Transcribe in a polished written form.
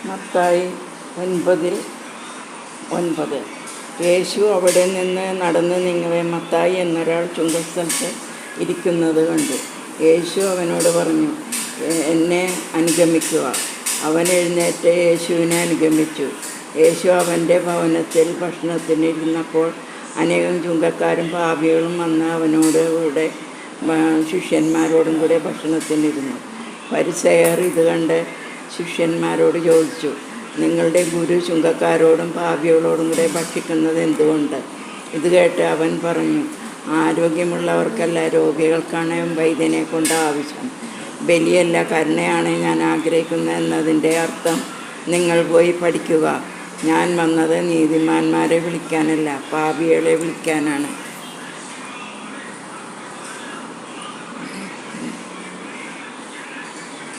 മത്തായി 9:9. യേശു അവിടെ നിന്ന് നടന്ന് നീങ്ങവേ മത്തായി എന്നൊരാൾ ചുങ്കസ്ഥലത്ത് ഇരിക്കുന്നത് കണ്ടു. യേശു അവനോട് പറഞ്ഞു, എന്നെ അനുഗമിക്കുക. അവൻ എഴുന്നേറ്റ് യേശുവിനെ അനുഗമിച്ചു. യേശു അവൻ്റെ ഭവനത്തിൽ ഭക്ഷണത്തിനിരുന്നപ്പോൾ അനേകം ചുങ്കക്കാരും പാപികളും വന്ന് അവനോട് കൂടെ ശിഷ്യന്മാരോടും കൂടെ ഭക്ഷണത്തിനിരുന്നു. ഫരിസേയർ ഇത് കണ്ട് ശിഷ്യന്മാരോട് ചോദിച്ചു, നിങ്ങളുടെ ഗുരു ചുങ്കക്കാരോടും പാപികളോടും കൂടെ ഭക്ഷിക്കുന്നത് എന്തുകൊണ്ട്? ഇത് കേട്ട് അവൻ പറഞ്ഞു, ആരോഗ്യമുള്ളവർക്കല്ല, രോഗികൾക്കാണ് വൈദ്യനെ കൊണ്ട് ആവശ്യം. ബലിയല്ല, കരുണയാണ് ഞാൻ ആഗ്രഹിക്കുന്നത് എന്നതിൻ്റെ അർത്ഥം നിങ്ങൾ പോയി പഠിക്കുക. ഞാൻ വന്നത് നീതിമാന്മാരെ വിളിക്കാനല്ല, പാപികളെ വിളിക്കാനാണ്.